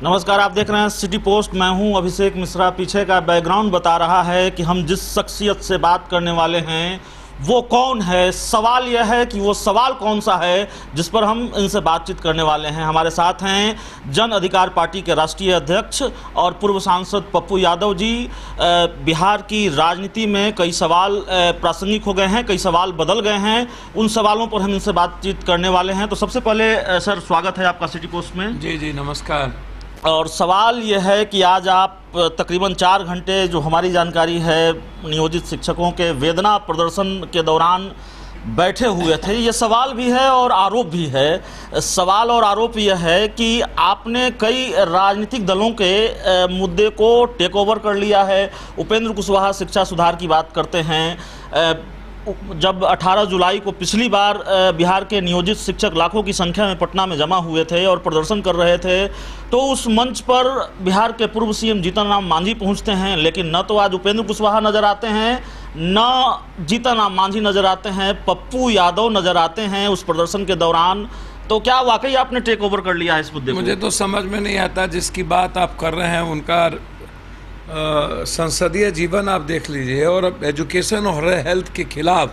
नमस्कार, आप देख रहे हैं सिटी पोस्ट। मैं हूं अभिषेक मिश्रा। पीछे का बैकग्राउंड बता रहा है कि हम जिस शख्सियत से बात करने वाले हैं वो कौन है। सवाल यह है कि वो सवाल कौन सा है जिस पर हम इनसे बातचीत करने वाले हैं। हमारे साथ हैं जन अधिकार पार्टी के राष्ट्रीय अध्यक्ष और पूर्व सांसद पप्पू यादव जी। बिहार की राजनीति में कई सवाल प्रासंगिक हो गए हैं, कई सवाल बदल गए हैं। उन सवालों पर हम इनसे बातचीत करने वाले हैं। तो सबसे पहले सर, स्वागत है आपका सिटी पोस्ट में। जी नमस्कार। और सवाल यह है कि आज आप तकरीबन 4 घंटे, जो हमारी जानकारी है, नियोजित शिक्षकों के वेदना प्रदर्शन के दौरान बैठे हुए थे। ये सवाल भी है और आरोप भी है। सवाल और आरोप यह है कि आपने कई राजनीतिक दलों के मुद्दे को टेक ओवर कर लिया है। उपेंद्र कुशवाहा शिक्षा सुधार की बात करते हैं। जब 18 जुलाई को पिछली बार बिहार के नियोजित शिक्षक लाखों की संख्या में पटना में जमा हुए थे और प्रदर्शन कर रहे थे, तो उस मंच पर बिहार के पूर्व सीएम जीतन राम मांझी पहुंचते हैं, लेकिन न तो आज उपेंद्र कुशवाहा नजर आते हैं, न जीतन राम मांझी नजर आते हैं, पप्पू यादव नजर आते हैं उस प्रदर्शन के दौरान। तो क्या वाकई आपने टेक ओवर कर लिया है इस मुद्दे को? मुझे तो समझ में नहीं आता जिसकी बात आप कर रहे हैं उनका संसदीय जीवन आप देख लीजिए। और एजुकेशन और हेल्थ के खिलाफ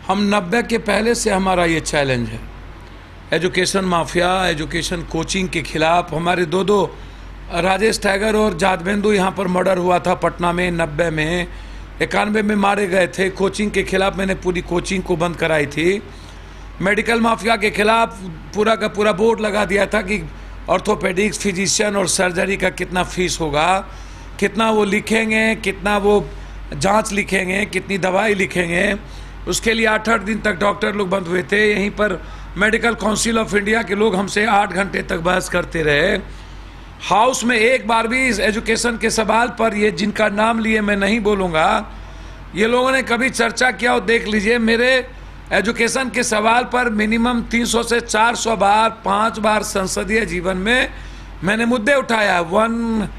हम 90 के पहले से हमारा ये चैलेंज है। एजुकेशन माफिया, एजुकेशन कोचिंग के खिलाफ हमारे दो राजेश टाइगर और जादवेंदु यहाँ पर मर्डर हुआ था पटना में 90 में, 91 में मारे गए थे। कोचिंग के खिलाफ मैंने पूरी कोचिंग को बंद कराई थी। मेडिकल माफिया के खिलाफ पूरा का पूरा बोर्ड लगा दिया था कि ऑर्थोपेडिक्स, फिजिशियन और सर्जरी का कितना फीस होगा, कितना वो लिखेंगे, कितना वो जांच लिखेंगे, कितनी दवाई लिखेंगे। उसके लिए 8-8 दिन तक डॉक्टर लोग बंद हुए थे। यहीं पर मेडिकल काउंसिल ऑफ इंडिया के लोग हमसे 8 घंटे तक बहस करते रहे। हाउस में एक बार भी इस एजुकेशन के सवाल पर, ये जिनका नाम लिए मैं नहीं बोलूँगा, ये लोगों ने कभी चर्चा किया हो देख लीजिए। मेरे एजुकेशन के सवाल पर मिनिमम 300 से 400 बार, 5 बार संसदीय जीवन में मैंने मुद्दे उठाया। One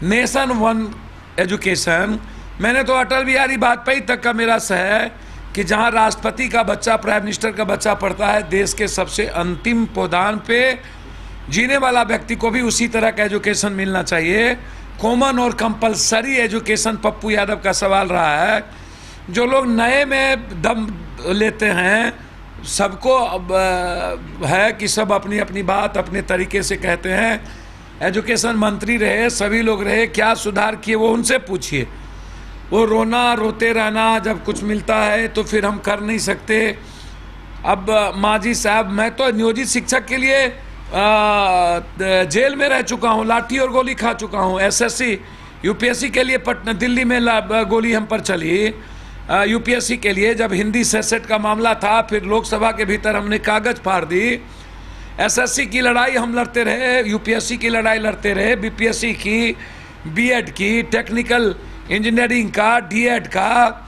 nation one education. मैंने तो अटल बिहारी वाजपेयी तक का मेरा है कि जहां राष्ट्रपति का बच्चा, प्राइम मिनिस्टर का बच्चा पढ़ता है, देश के सबसे अंतिम पौधान पे जीने वाला व्यक्ति को भी उसी तरह का एजुकेशन मिलना चाहिए। कॉमन और कंपलसरी एजुकेशन पप्पू यादव का सवाल रहा है। जो लोग नए में दम लेते हैं, सबको है कि सब अपनी अपनी बात अपने तरीके से कहते हैं। एजुकेशन मंत्री रहे, सभी लोग रहे, क्या सुधार किए वो उनसे पूछिए। वो रोते रहना जब कुछ मिलता है तो फिर हम कर नहीं सकते। अब मांझी साहब, मैं तो नियोजित शिक्षक के लिए जेल में रह चुका हूँ, लाठी और गोली खा चुका हूँ। एसएससी यूपीएससी के लिए पटना दिल्ली में गोली हम पर चली। यूपीएससी के लिए जब हिंदी सेट का मामला था, फिर लोकसभा के भीतर हमने कागज फाड़ दी। एसएससी की लड़ाई हम लड़ते रहे, यूपीएससी की लड़ाई लड़ते रहे, बीपीएससी की, बीएड की, टेक्निकल इंजीनियरिंग का, डीएड का,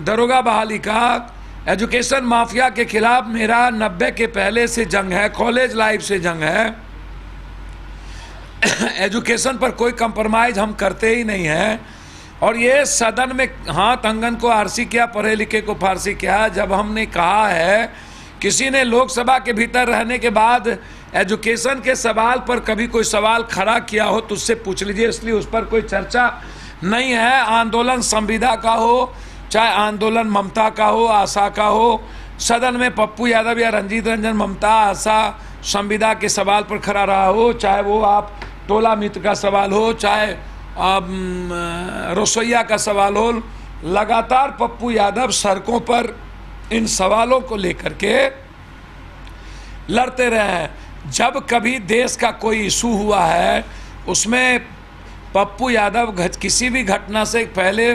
दरोगा बहाली का। एजुकेशन माफिया के खिलाफ मेरा 90 के पहले से जंग है, कॉलेज लाइफ से जंग है। एजुकेशन पर कोई कंप्रोमाइज हम करते ही नहीं हैं। और ये सदन में हाथ अंगन को आरसी किया, पढ़े लिखे को फारसी किया। जब हमने कहा है, किसी ने लोकसभा के भीतर रहने के बाद एजुकेशन के सवाल पर कभी कोई सवाल खड़ा किया हो तो उससे पूछ लीजिए, इसलिए उस पर कोई चर्चा नहीं है। आंदोलन संविदा का हो, चाहे आंदोलन ममता का हो, आशा का हो, सदन में पप्पू यादव या रंजीत रंजन ममता, आशा, संविदा के सवाल पर खड़ा रहा हो, चाहे वो आप टोला मित्र का सवाल हो, चाहे रसोईया का सवाल हो, लगातार पप्पू यादव सड़कों पर इन सवालों को लेकर के लड़ते रहे हैं। जब कभी देश का कोई इशू हुआ है, उसमें पप्पू यादव किसी भी घटना से पहले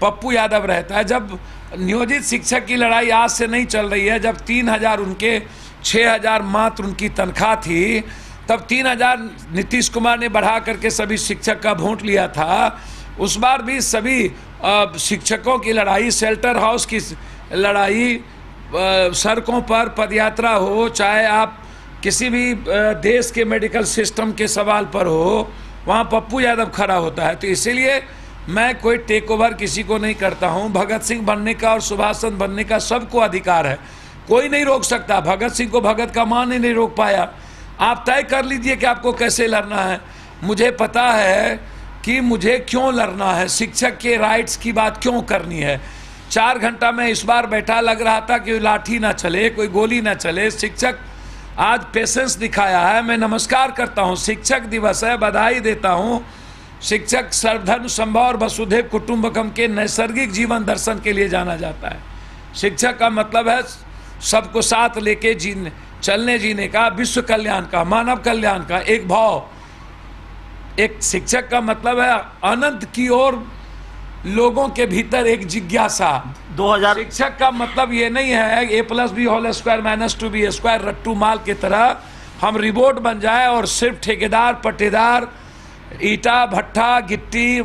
पप्पू यादव रहता है। जब नियोजित शिक्षक की लड़ाई आज से नहीं चल रही है, जब 3000 उनके 6000 मात्र उनकी तनख्वाह थी, तब 3000 नीतीश कुमार ने बढ़ा करके सभी शिक्षक का वोट लिया था। उस बार भी सभी शिक्षकों की लड़ाई, शेल्टर हाउस की लड़ाई, सड़कों पर पदयात्रा हो, चाहे आप किसी भी देश के मेडिकल सिस्टम के सवाल पर हो, वहाँ पप्पू यादव खड़ा होता है। तो इसीलिए मैं कोई टेक ओवर किसी को नहीं करता हूँ। भगत सिंह बनने का और सुभाष चंद्र बनने का सबको अधिकार है, कोई नहीं रोक सकता। भगत सिंह को भगत का मान ही नहीं रोक पाया। आप तय कर लीजिए कि आपको कैसे लड़ना है। मुझे पता है कि मुझे क्यों लड़ना है, शिक्षक के राइट्स की बात क्यों करनी है। 4 घंटा मैं इस बार बैठा, लग रहा था कि लाठी ना चले, कोई गोली ना चले। शिक्षक आज पेशेंस दिखाया है, मैं नमस्कार करता हूँ। शिक्षक दिवस है, बधाई देता हूँ। शिक्षक सर्वधर्म समभाव और वसुधैव कुटुंबकम के नैसर्गिक जीवन दर्शन के लिए जाना जाता है। शिक्षक का मतलब है सबको साथ लेके चलने जीने का, विश्व कल्याण का, मानव कल्याण का एक भाव। एक शिक्षक का मतलब है अनंत की ओर लोगों के भीतर एक जिज्ञासा। 2000 शिक्षक का मतलब ये नहीं है a+b² - 2b² रट्टू माल की तरह हम रिबोट बन जाए और सिर्फ ठेकेदार पट्टेदार, ईटा भट्टा गिट्टी,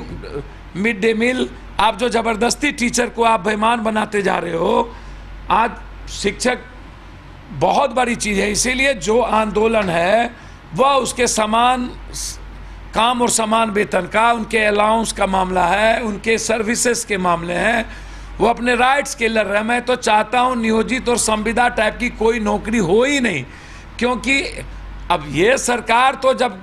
मिड डे मील, आप जो जबरदस्ती टीचर को आप बेईमान बनाते जा रहे हो। आज शिक्षक बहुत बड़ी चीज़ है, इसीलिए जो आंदोलन है वह उसके समान काम और समान वेतन का, उनके अलाउंस का मामला है, उनके सर्विसेज के मामले हैं। वो अपने राइट्स के लड़ रहे हैं। मैं तो चाहता हूँ नियोजित और संविदा टाइप की कोई नौकरी हो ही नहीं, क्योंकि अब ये सरकार तो जब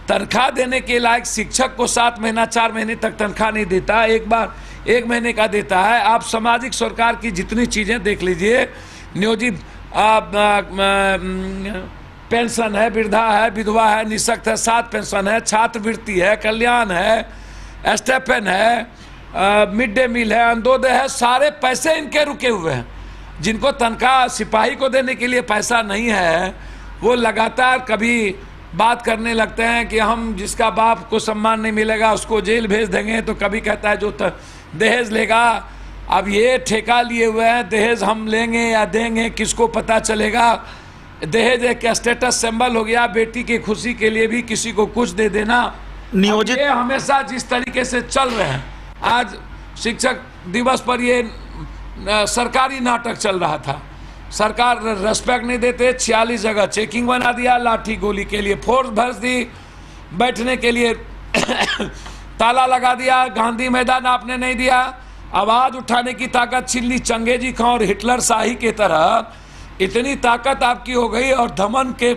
तनख्वाह देने के लायक शिक्षक को 7 महीना 4 महीने तक तनख्वाह नहीं देता, एक बार 1 महीने का देता है। आप सामाजिक सरकार की जितनी चीज़ें देख लीजिए, नियोजित पेंशन है, वृद्धा है, विधवा है, निःशक्त है, 7 पेंशन है, छात्रवृत्ति है, कल्याण है, स्टेपन है, मिड डे मील है, अंत्योदय है, सारे पैसे इनके रुके हुए हैं। जिनको तनख्वाह सिपाही को देने के लिए पैसा नहीं है, वो लगातार कभी बात करने लगते हैं कि हम जिसका बाप को सम्मान नहीं मिलेगा उसको जेल भेज देंगे, तो कभी कहता है जो दहेज लेगा। अब ये ठेका लिए हुए हैं, दहेज हम लेंगे या देंगे किसको पता चलेगा। दहेज एक स्टेटस सिंबल हो गया, बेटी की खुशी के लिए भी किसी को कुछ दे देना। नियोजित ये हमेशा जिस तरीके से चल रहे हैं, आज शिक्षक दिवस पर ये सरकारी नाटक चल रहा था। सरकार रेस्पेक्ट नहीं देते, 46 जगह चेकिंग बना दिया, लाठी गोली के लिए फोर्स भर दी, बैठने के लिए ताला लगा दिया, गांधी मैदान आपने नहीं दिया, आवाज उठाने की ताकत चिल्ली चंगेजी खां और हिटलर शाही के तरह इतनी ताकत आपकी हो गई, और धमन के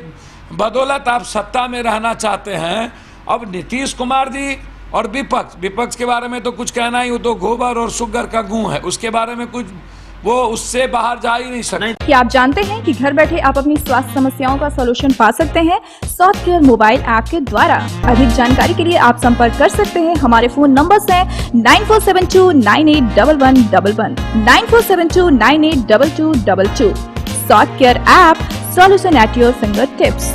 बदौलत आप सत्ता में रहना चाहते हैं। अब नीतीश कुमार जी और विपक्ष के बारे में तो कुछ कहना ही, वो तो गोबर और शुगर का गूं है, उसके बारे में कुछ, वो उससे बाहर जा ही नहीं सकते। क्या आप जानते हैं कि घर बैठे आप अपनी स्वास्थ्य समस्याओं का सलूशन पा सकते हैं सॉफ्टकेयर मोबाइल ऐप के द्वारा। अधिक जानकारी के लिए आप संपर्क कर सकते हैं। हमारे फोन नंबर्स हैं 9472981111, 9472982222। Softcare app, solution at your finger tips.